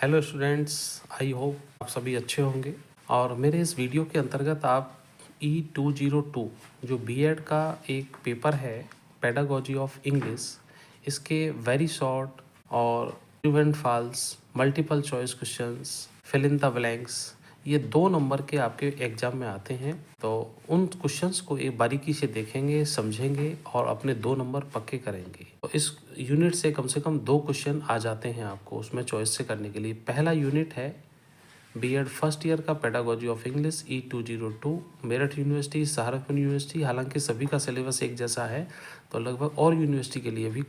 Hello students, I hope आप सभी अच्छे होंगे। और मेरे इस वीडियो के अंतर्गत आप E202 जो बीएड का एक पेपर है, पेडागोजी ऑफ इंग्लिश, इसके वेरी शॉर्ट और true and false, multiple choice questions, fill in the blanks, ये 2 नंबर के आपके एग्जाम में आते हैं। तो उन क्वेश्चंस को एक बारीकी से देखेंगे, समझेंगे और अपने 2 नंबर पक्के करेंगे। तो इस यूनिट से कम 2 क्वेश्चन आ जाते हैं आपको उसमें चॉइस से करने के लिए। पहला यूनिट है बीएड फर्स्ट ईयर का pedagogy of English E202, Meerut university, Saharanpur university. हालांकि सभी का सिलेबस एक जैसा है, तो लगभग और यूनिवर्सिटी के लिए भी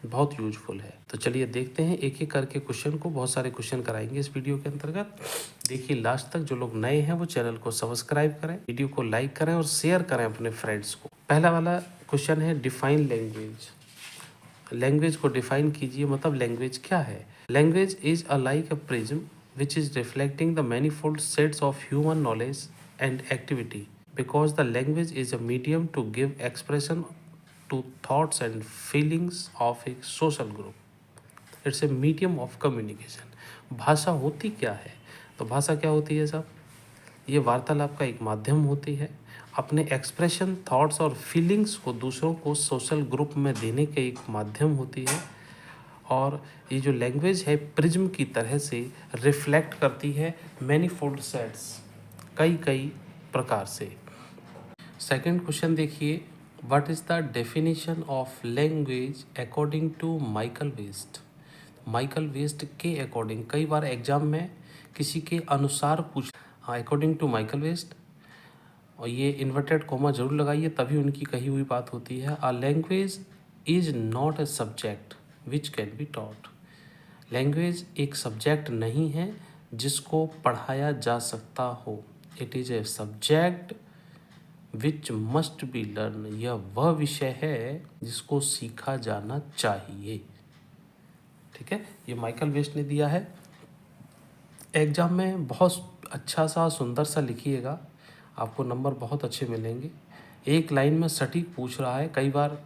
बहुत यूजफुल है। तो चलिए देखते हैं एक एक करके क्वेश्चन को। बहुत सारे क्वेश्चन कराएंगे इस वीडियो के अंतर्गत। देखिए लास्ट तक। जो लोग नए हैं वो चैनल को सब्सक्राइब करें, वीडियो को लाइक करें और शेयर करें अपने फ्रेंड्स को। पहला वाला क्वेश्चन है डिफाइन लैंग्वेज। लैंग्वेज को डिफाइन कीजिए, मतलब लैंग्वेज क्या है। Language is a like a prism which is reflecting the manifold sets of human knowledge and activity, because the language is a medium to give expression to thoughts and feelings of a social group. It's a medium of communication. भाषा होती क्या है? तो भाषा क्या होती है साहब? ये वार्तालाप का एक माध्यम होती है। अपने एक्सप्रेशन, थॉट्स और फीलिंग्स को दूसरों को सोशल ग्रुप में देने के एक माध्यम होती है। और ये जो लैंग्वेज है प्रिज्म की तरह से रिफ्लेक्ट करती है मैनीफोल्ड सेट्स, कई कई प्रकार से। सेकंड क्वेश्चन देखिए, what is the definition of language according to Michael West. Michael West के अकॉर्डिंग, कई बार एग्जाम में किसी के अनुसार पूछ, हाँ, अकॉर्डिंग टू माइकल वेस्ट, और ये इन्वर्टेड कोमा जरूर लगाइए, तभी उनकी कही हुई बात होती है। A language is not a subject which can be taught. Language एक सब्जेक्ट नहीं है जिसको पढ़ाया जा सकता हो। It is a subject which must be learn. यह वह विषय है जिसको सीखा जाना चाहिए। ठीक है, ये माइकल वेस्ट ने दिया है। एग्जाम में बहुत अच्छा सा सुंदर सा लिखिएगा, आपको नंबर बहुत अच्छे मिलेंगे। एक लाइन में सटीक पूछ रहा है। कई बार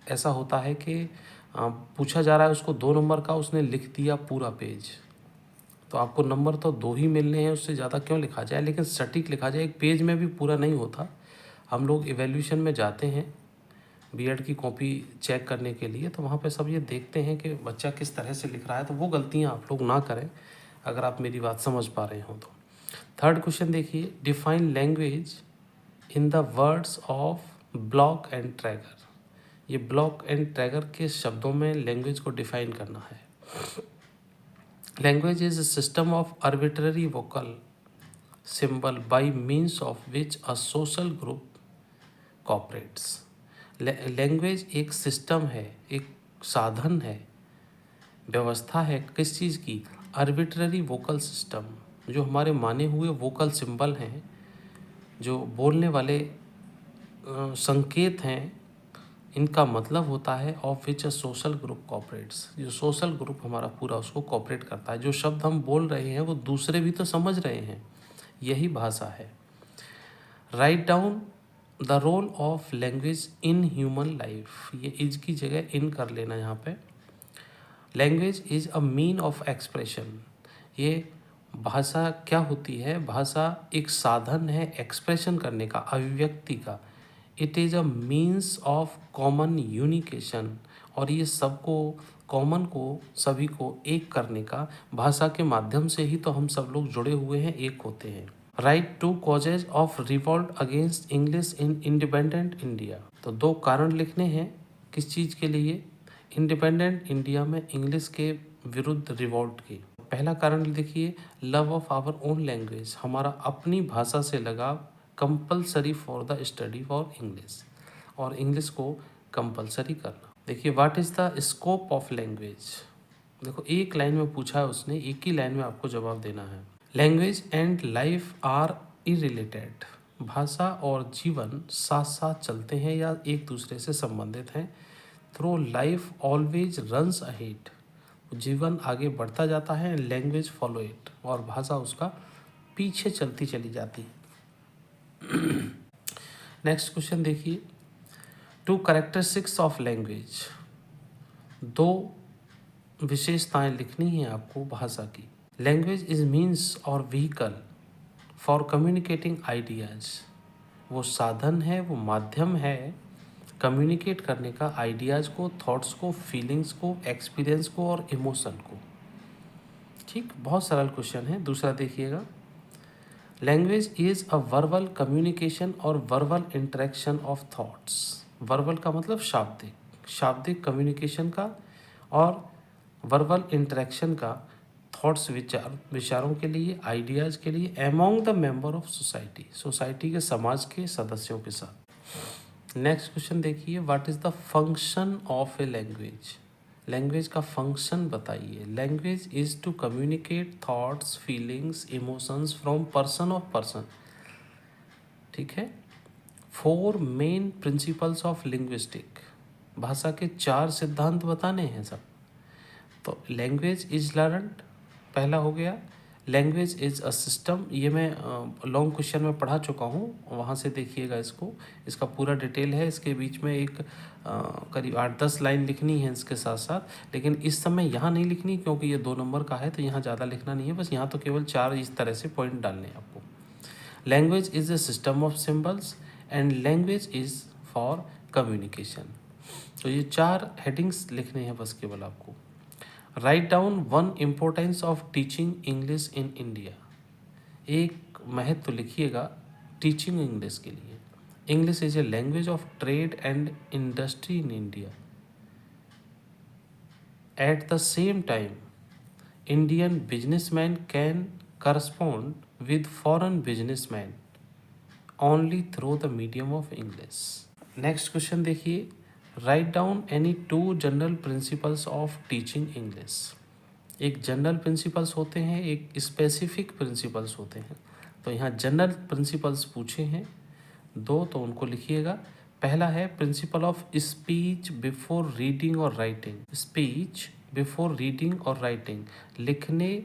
ऐसा होता है कि पूछा जा रहा है उसको 2 नंबर का, उसने लिख दिया पूरा पेज, तो आपको नंबर तो 2 ही मिलने हैं, उससे ज़्यादा क्यों लिखा जाए। लेकिन सटीक लिखा जाए। एक पेज में भी पूरा नहीं होता। हम लोग इवैल्यूएशन में जाते हैं बीएड की कॉपी चेक करने के लिए, तो वहाँ पे सब ये देखते हैं कि बच्चा किस तरह से लिख रहा है। तो वो गलतियाँ आप लोग ना करें, अगर आप मेरी बात समझ पा रहे हो तो। थर्ड क्वेश्चन देखिए, define language in the words of Bloch and Trager. ये ब्लॉक एंड ट्रैगर के शब्दों में लैंग्वेज को डिफाइन करना है। Language is a system of arbitrary vocal symbol by means of which a social group cooperates. Language एक system है, एक साधन है, व्यवस्था है किस चीज़ की? Arbitrary vocal system. जो हमारे माने हुए वोकल सिंबल हैं, जो बोलने वाले संकेत हैं, इनका मतलब होता है of which a social group cooperates. जो सोशल ग्रुप हमारा पूरा उसको कोऑपरेट करता है। जो शब्द हम बोल रहे हैं वो दूसरे भी तो समझ रहे हैं, यही भाषा है। Write down the role of language in human life. ये इज की जगह इन कर लेना यहाँ पे। Language is a mean of expression. ये भाषा क्या होती है? भाषा एक साधन है एक्सप्रेशन करने का, अभिव्यक्ति का। It is a means of common communication. और ये सबको, कॉमन को, सभी को एक करने का, भाषा के माध्यम से ही तो हम सब लोग जुड़े हुए हैं, एक होते हैं। Write two causes of revolt against English in independent India. तो 2 कारण लिखने हैं, किस चीज़ के लिए? इंडिपेंडेंट इंडिया में इंग्लिश के विरुद्ध रिवॉल्ट की। पहला कारण देखिए, love of our own language, हमारा अपनी भाषा से लगाव, compulsory for the study for English, और इंग्लिश को कंपलसरी करना। देखिए, what is the scope of language. देखो, एक लाइन में पूछा है उसने, एक ही लाइन में आपको जवाब देना है। Language and life are interrelated. भाषा और जीवन साथ साथ चलते हैं या एक दूसरे से संबंधित हैं। Through life always runs ahead. जीवन आगे बढ़ता जाता है, लैंग्वेज फॉलो इट, और भाषा उसका पीछे चलती चली जाती है। नेक्स्ट क्वेश्चन देखिए, 2 कैरेक्टरिस्टिक्स ऑफ लैंग्वेज। 2 विशेषताएं लिखनी है आपको भाषा की। लैंग्वेज इज मीन्स और व्हीकल फॉर कम्युनिकेटिंग आइडियाज़, वो साधन है, वो माध्यम है कम्युनिकेट करने का, आइडियाज़ को, थॉट्स को, फीलिंग्स को, एक्सपीरियंस को और इमोशन को। ठीक, बहुत सरल क्वेश्चन है। दूसरा देखिएगा, language is a verbal communication और verbal interaction of thoughts. Verbal का मतलब शाब्दिक, शाब्दिक कम्युनिकेशन का और वर्बल इंटरेक्शन का, थॉट्स विचारों के लिए, आइडियाज़ के लिए, among the member of society, society के, समाज के सदस्यों के साथ। नेक्स्ट क्वेश्चन देखिए, what is the function of a language. Language का फंक्शन बताइए। Language is to communicate thoughts, feelings, emotions from person of person. ठीक है। 4 मेन प्रिंसिपल्स ऑफ लिंग्विस्टिक, भाषा के 4 सिद्धांत बताने हैं सब। तो लैंग्वेज इज लर्नड पहला हो गया। लैंग्वेज इज़ अ सिस्टम, ये मैं लॉन्ग क्वेश्चन में पढ़ा चुका हूँ, वहाँ से देखिएगा इसको, इसका पूरा डिटेल है। इसके बीच में एक करीब 8-10 लाइन लिखनी है इसके साथ साथ, लेकिन इस समय यहाँ नहीं लिखनी क्योंकि ये 2 नंबर का है, तो यहाँ ज़्यादा लिखना नहीं है, बस यहाँ तो केवल 4 इस तरह से पॉइंट डालने हैं आपको। Language is a system of symbols and language is for communication. तो ये 4 हेडिंग्स लिखने हैं बस केवल आपको। Write down 1 importance of teaching English in India. एक महत्व लिखिएगा टीचिंग इंग्लिश के लिए। English is a language of trade and industry in India. At the same time Indian businessman can correspond with foreign businessman only through the medium of English. Next question देखिए, write down any 2 general principles of teaching English. एक general principles होते हैं, एक specific principles होते हैं। तो यहाँ general principles पूछे हैं 2, तो उनको लिखिएगा। पहला है principle of speech before reading और राइटिंग। स्पीच बिफोर रीडिंग और राइटिंग, लिखने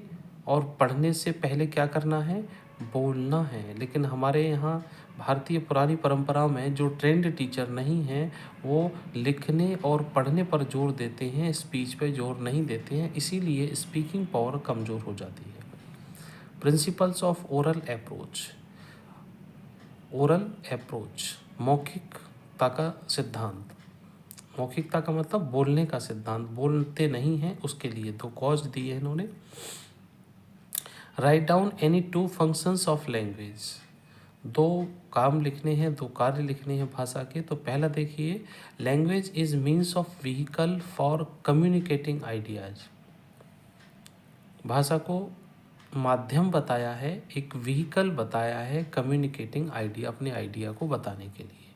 और पढ़ने से पहले क्या करना है, बोलना है। लेकिन हमारे यहाँ भारतीय पुरानी परंपरा में जो ट्रेंड टीचर नहीं हैं वो लिखने और पढ़ने पर जोर देते हैं, स्पीच पे जोर नहीं देते हैं, इसीलिए स्पीकिंग पावर कमज़ोर हो जाती है। Principles of oral approach. Oral approach, मौखिकता का सिद्धांत। मौखिकता का मतलब बोलने का सिद्धांत, बोलते नहीं हैं उसके लिए 2 कॉज दिए हैं इन्होंने। Write down any 2 functions of language. 2 काम लिखने हैं, 2 कार्य लिखने हैं भाषा के। तो पहला देखिए, language is means of vehicle for communicating ideas. भाषा को माध्यम बताया है, एक व्हीकल बताया है कम्युनिकेटिंग आइडिया, अपने आइडिया को बताने के लिए।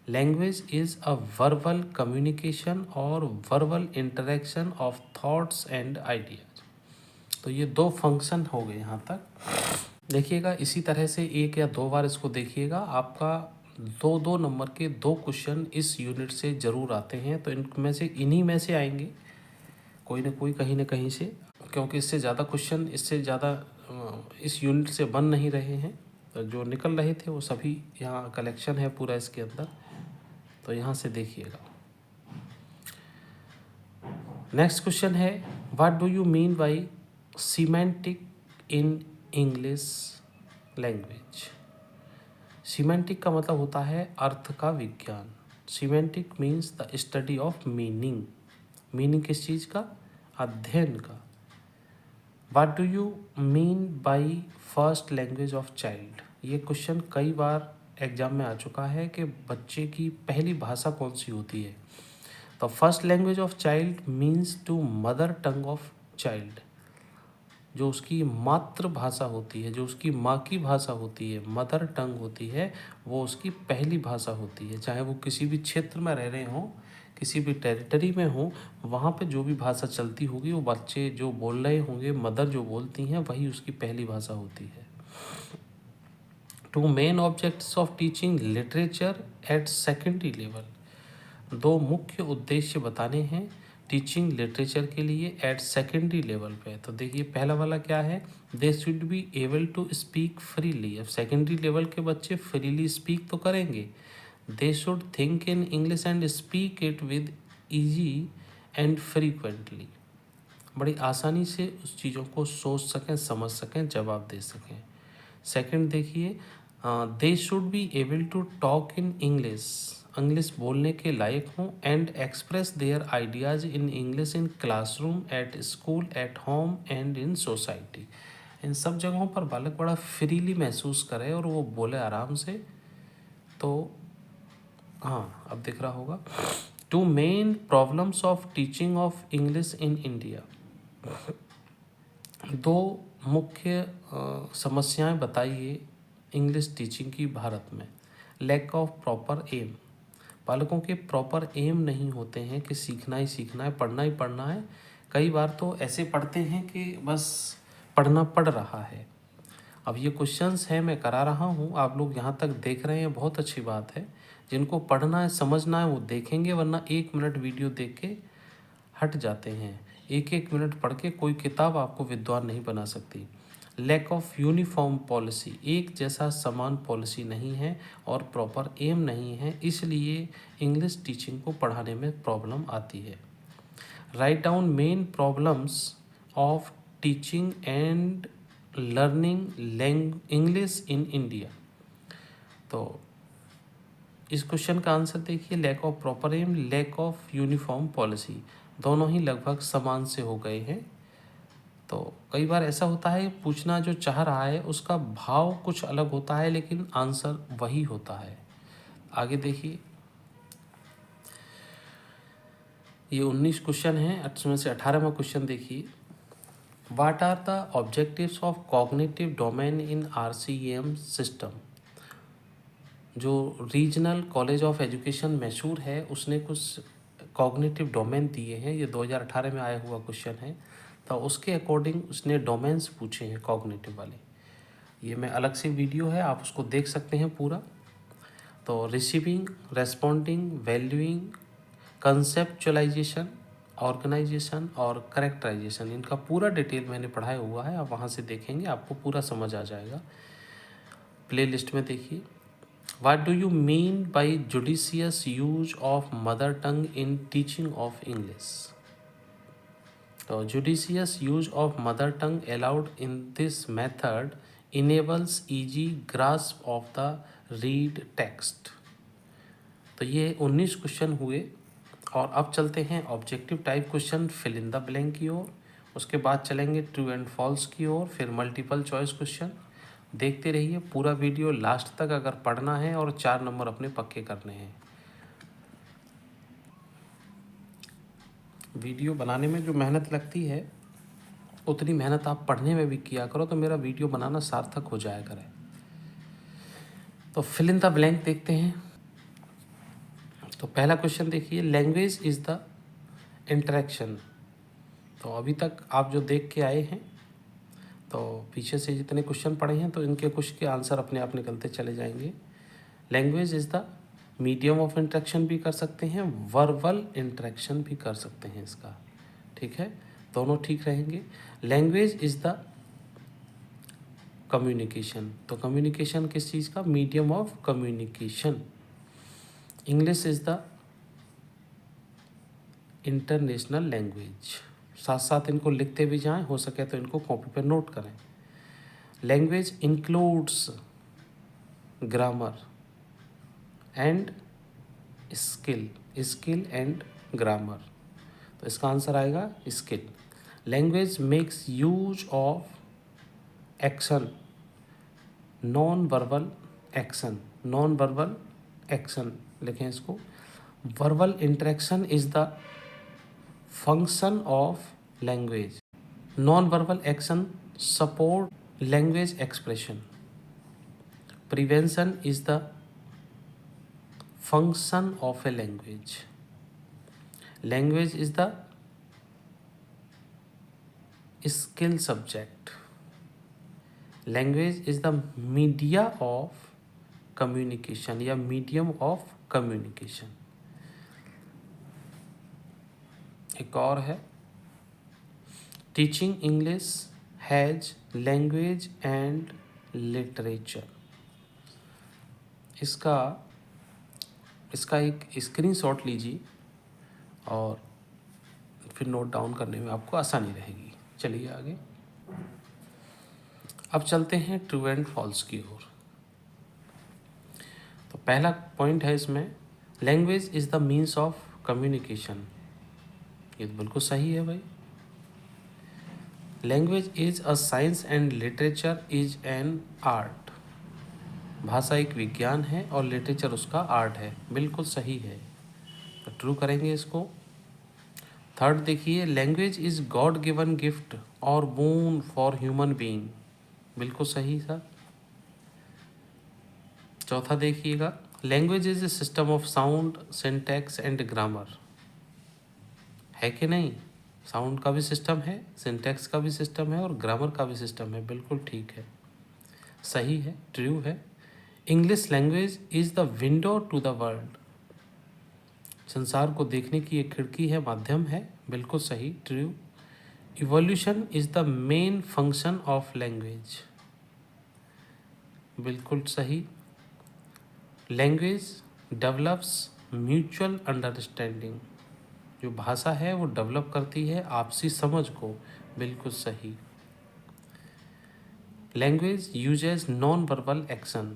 Language is a verbal communication और verbal interaction of thoughts and ideas. तो ये 2 फंक्शन हो गए यहाँ तक। देखिएगा इसी तरह से 1 या 2 बार इसको देखिएगा, आपका 2-2 नंबर के 2 क्वेश्चन इस यूनिट से ज़रूर आते हैं। तो इनमें से इन्हीं में से आएंगे कोई ना कोई, कहीं ना कहीं से, क्योंकि इससे ज़्यादा क्वेश्चन, इससे ज़्यादा इस यूनिट से बन नहीं रहे हैं। तो जो निकल रहे थे वो सभी यहाँ कलेक्शन है पूरा इसके अंदर, तो यहाँ से देखिएगा। नेक्स्ट क्वेश्चन है, what do you mean by semantic in English language. Semantic का मतलब होता है अर्थ का विज्ञान। Semantic means the study of meaning. Meaning किस चीज़ का, अध्ययन का। What do you mean by first language of child. ये क्वेश्चन कई बार एग्जाम में आ चुका है कि बच्चे की पहली भाषा कौन सी होती है। तो first language of child means to mother tongue of child. जो उसकी मातृभाषा होती है, जो उसकी माँ की भाषा होती है, मदर टंग होती है, वो उसकी पहली भाषा होती है। चाहे वो किसी भी क्षेत्र में रह रहे हों, किसी भी टेरिटरी में हो, वहाँ पे जो भी भाषा चलती होगी वो बच्चे जो बोल रहे होंगे, मदर जो बोलती हैं, वही उसकी पहली भाषा होती है। 2 main objects of teaching literature at secondary level. 2 मुख्य उद्देश्य बताने हैं टीचिंग लिटरेचर के लिए एट सेकेंडरी लेवल पे। तो देखिए पहला वाला क्या है, they should be able to speak freely. अब सेकेंडरी लेवल के बच्चे फ्रीली स्पीक तो करेंगे। They should think in English and speak it with easy and frequently. बड़ी आसानी से उस चीज़ों को सोच सकें, समझ सकें, जवाब दे सकें। सेकंड देखिए, they should be able to talk in English बोलने के लायक हों and express their ideas in English in classroom, at school, at home and in society. इन सब जगहों पर बालक बड़ा फ्रीली महसूस करे और वो बोले आराम से। तो हाँ, अब दिख रहा होगा। Two main problems of teaching of English in India. दो मुख्य समस्याएं बताइए इंग्लिश टीचिंग की भारत में। लैक ऑफ प्रॉपर एम, बालकों के प्रॉपर एम नहीं होते हैं कि सीखना ही सीखना है, पढ़ना ही पढ़ना है। कई बार तो ऐसे पढ़ते हैं कि बस पढ़ना पड़ रहा है। अब ये क्वेश्चंस हैं, मैं करा रहा हूँ, आप लोग यहाँ तक देख रहे हैं, बहुत अच्छी बात है। जिनको पढ़ना है, समझना है, वो देखेंगे, वरना 1 मिनट वीडियो देख के हट जाते हैं। 1-1 मिनट पढ़ के कोई किताब आपको विद्वान नहीं बना सकती। लैक ऑफ यूनिफॉर्म पॉलिसी, एक जैसा समान पॉलिसी नहीं है और प्रॉपर एम नहीं है, इसलिए इंग्लिश टीचिंग को पढ़ाने में प्रॉब्लम आती है। Write down main problems of teaching and learning English in India. तो इस क्वेश्चन का आंसर देखिए, lack of proper aim, lack of uniform policy, दोनों ही लगभग समान से हो गए हैं। तो कई बार ऐसा होता है, पूछना जो चाह रहा है उसका भाव कुछ अलग होता है लेकिन आंसर वही होता है। आगे देखिए, ये 19 क्वेश्चन हैं, उसमें से 18वां क्वेश्चन देखिए। What are the objectives of cognitive domain in RCEM system. जो regional college of education Mysore है, उसने कुछ कॉग्निटिव डोमेन दिए हैं, ये 2018 में आया हुआ क्वेश्चन है। तो उसके अकॉर्डिंग उसने डोमेन्स पूछे हैं कॉग्निटिव वाले। ये मैं अलग से वीडियो है, आप उसको देख सकते हैं पूरा। तो receiving, responding, valuing, conceptualization, organization और करेक्टराइजेशन, इनका पूरा डिटेल मैंने पढ़ाया हुआ है, आप वहाँ से देखेंगे, आपको पूरा समझ आ जाएगा। प्ले लिस्ट में देखिए। What do you mean by judicious use of mother tongue in teaching of English? तो judicious use of mother tongue allowed in this method enables easy grasp of the read text। तो ये 19 question हुए और अब चलते हैं objective type question, fill in the blank की ओर। उसके बाद चलेंगे ट्रू एंड फॉल्स की ओर, फिर मल्टीपल चॉइस क्वेश्चन। देखते रहिए पूरा वीडियो लास्ट तक अगर पढ़ना है और 4 नंबर अपने पक्के करने हैं। वीडियो बनाने में जो मेहनत लगती है उतनी मेहनत आप पढ़ने में भी किया करो, तो मेरा वीडियो बनाना सार्थक हो जाया करे। तो फिल इन द ब्लैंक देखते हैं। तो पहला क्वेश्चन देखिए, लैंग्वेज इज़ द इंटरेक्शन। तो अभी तक आप जो देख के आए हैं, तो पीछे से जितने क्वेश्चन पढ़े हैं, तो इनके कुछ के आंसर अपने आप निकलते चले जाएंगे। Language is the medium of interaction भी कर सकते हैं, वर्बल इंटरेक्शन भी कर सकते हैं इसका, ठीक है, दोनों ठीक रहेंगे। लैंग्वेज इज़ द कम्युनिकेशन, तो कम्युनिकेशन किस चीज़ का, medium of communication. English is the international language, साथ साथ इनको लिखते भी जाएं, हो सके तो इनको कॉपी पर नोट करें। Language includes grammar and skill and grammar, तो इसका आंसर आएगा skill. Language makes use of action, non verbal action, non verbal action लिखें इसको। Verbal interaction is the function of language, non verbal action support language expression. Prevention is the function of a language. Language is the skill subject. Language is the media of communication या medium of communication। एक और है, teaching English has language and literature। इसका एक screenshot लीजिए और फिर note down करने में आपको आसानी रहेगी। चलिए आगे। अब चलते हैं ट्रू एंड फॉल्स की ओर। तो पहला पॉइंट है इसमें, language is the means of communication. ये तो बिल्कुल सही है भाई। Language is a science and literature is an art. भाषा एक विज्ञान है और लिटरेचर उसका आर्ट है, बिल्कुल सही है, तो ट्रू करेंगे इसको। थर्ड देखिए, language is God given gift और बोन फॉर ह्यूमन बीइंग, बिल्कुल सही सर। चौथा देखिएगा, language is a system of sound, syntax and grammar. है कि नहीं? साउंड का भी सिस्टम है, सिंटैक्स का भी सिस्टम है और ग्रामर का भी सिस्टम है, बिल्कुल ठीक है, सही है, ट्रू है। English language is the window to the world. संसार को देखने की एक खिड़की है, माध्यम है, बिल्कुल सही, true. Evolution is the main function of language, बिल्कुल सही। Language develops mutual understanding. जो भाषा है वो डेवलप करती है आपसी समझ को, बिल्कुल सही। Language uses non verbal action.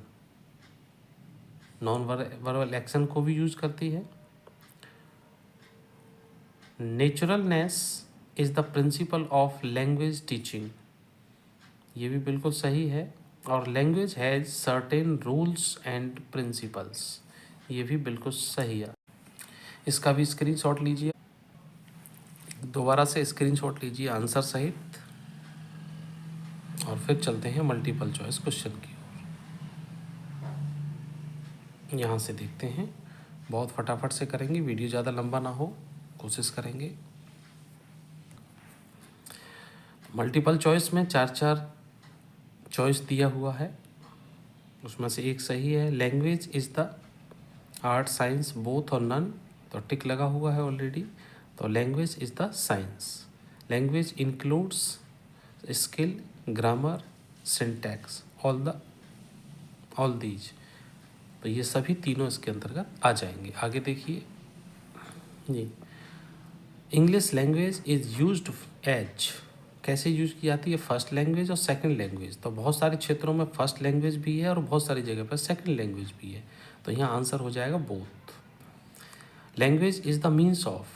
Non verbal action को भी यूज करती है। Naturalness is the principle of language teaching. ये भी बिल्कुल सही है। और language has certain rules and principles, ये भी बिल्कुल सही है। इसका भी स्क्रीनशॉट लीजिए, दोबारा से स्क्रीनशॉट लीजिए आंसर सहित, और फिर चलते हैं मल्टीपल चॉइस क्वेश्चन की ओर। यहाँ से देखते हैं, बहुत फटाफट से करेंगे, वीडियो ज़्यादा लंबा ना हो, कोशिश करेंगे। मल्टीपल चॉइस में 4-4 चॉइस दिया हुआ है, उसमें से एक सही है। Language is the art, science, both और नन, तो टिक लगा हुआ है ऑलरेडी, तो language is the science. Language includes skill, grammar, syntax, all these, तो ये सभी तीनों इसके अंतर्गत आ जाएंगे। आगे देखिए जी, English language is used as, कैसे यूज की जाती है? फर्स्ट लैंग्वेज और सेकंड लैंग्वेज। तो बहुत सारे क्षेत्रों में फर्स्ट लैंग्वेज भी है और बहुत सारी जगह पर सेकंड लैंग्वेज भी है, तो यहाँ आंसर हो जाएगा both. Language is the means of,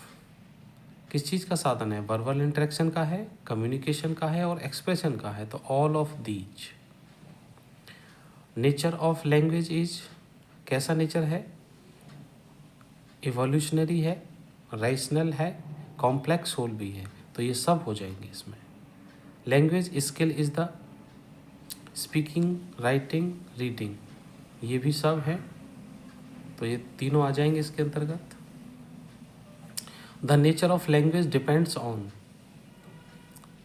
किस चीज़ का साधन है? वर्बल इंटरेक्शन का है, कम्युनिकेशन का है और एक्सप्रेशन का है, तो all of these. Nature of language is, कैसा नेचर है? इवोल्यूशनरी है, रेशनल है, कॉम्प्लेक्स होल भी है, तो ये सब हो जाएंगे इसमें। Language skill is the speaking, writing, reading, ये भी सब है, तो ये तीनों आ जाएंगे इसके अंतर्गत। The nature of language depends on,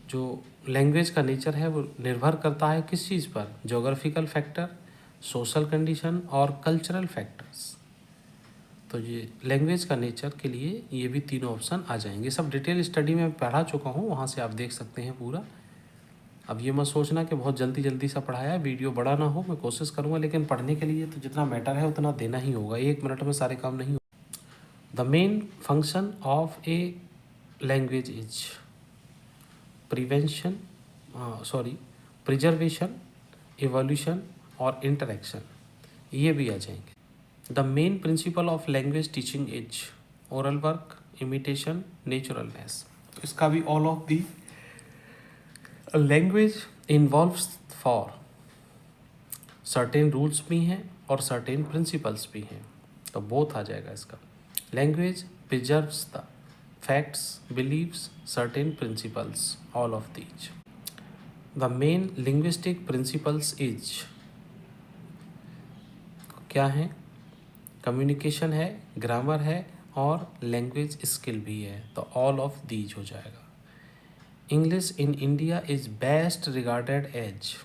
जो लैंग्वेज का नेचर है वो निर्भर करता है किस चीज़ पर? जोग्राफिकल फैक्टर, सोशल कंडीशन और कल्चरल फैक्टर्स। तो ये लैंग्वेज का नेचर के लिए ये भी तीनों ऑप्शन आ जाएंगे। सब डिटेल स्टडी में पढ़ा चुका हूँ, वहाँ से आप देख सकते हैं पूरा। अब ये मत सोचना कि बहुत जल्दी जल्दी सा पढ़ाया, वीडियो बड़ा ना हो, मैं कोशिश करूँगा, लेकिन पढ़ने के लिए तो जितना मैटर है उतना देना ही होगा, 1 मिनट में सारे काम नहीं होगा। The main function of a language is prevention, preservation, evolution और इंटरेक्शन, ये भी आ जाएंगे। The main principle of language teaching is oral work, imitation, naturalness, तो इसका भी all of the. Language involves for, certain rules भी हैं और सर्टेन प्रिंसिपल्स भी हैं, तो बोथ आ जाएगा इसका। Language preserves the facts, beliefs, certain principles, all of these. The main linguistic principles is, क्या है? कम्युनिकेशन है, ग्रामर है और लैंग्वेज स्किल भी है, तो ऑल ऑफ दीज हो जाएगा। English in India is best regarded as,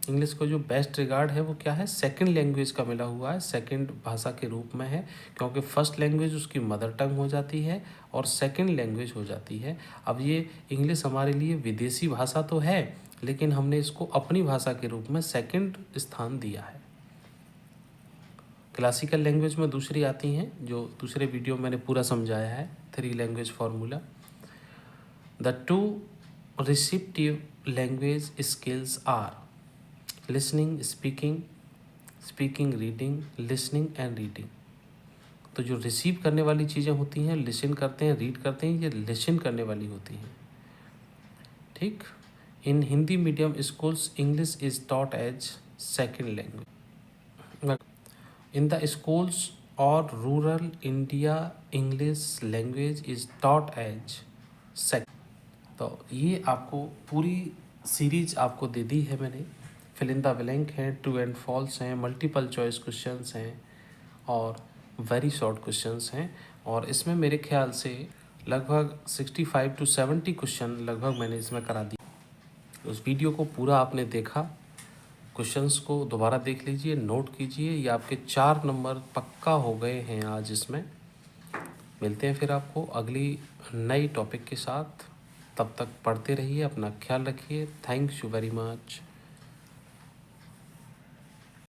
English को जो बेस्ट रिगार्ड है वो क्या है? सेकंड लैंग्वेज का मिला हुआ है, सेकंड भाषा के रूप में है, क्योंकि फर्स्ट लैंग्वेज उसकी मदर टंग हो जाती है और सेकंड लैंग्वेज हो जाती है। अब ये इंग्लिश हमारे लिए विदेशी भाषा तो है, लेकिन हमने इसको अपनी भाषा के रूप में सेकंड स्थान दिया है। क्लासिकल लैंग्वेज में दूसरी आती हैं, जो दूसरे वीडियो में मैंने पूरा समझाया है, 3 language formula. The two receptive language skills are listening, speaking, reading, listening and reading. तो जो रिसीव करने वाली चीज़ें होती हैं, लिसन करते हैं, रीड करते हैं, ये लिसन करने वाली होती हैं, ठीक। In Hindi medium schools English is taught as second language. In the schools और rural India English language is taught as second. तो ये आपको पूरी सीरीज आपको दे दी है मैंने। फिल इन द ब्लैंक हैं, ट्रू एंड फॉल्स हैं, मल्टीपल चॉइस क्वेश्चंस हैं और वेरी शॉर्ट क्वेश्चंस हैं। और इसमें मेरे ख्याल से लगभग 65 to 70 क्वेश्चन लगभग मैंने इसमें करा दिए। उस वीडियो को पूरा आपने देखा, क्वेश्चंस को दोबारा देख लीजिए, नोट कीजिए। ये आपके 4 नंबर पक्का हो गए हैं आज इसमें। मिलते हैं फिर आपको अगली नई टॉपिक के साथ। तब तक पढ़ते रहिए, अपना ख्याल रखिए। Thanks you very much.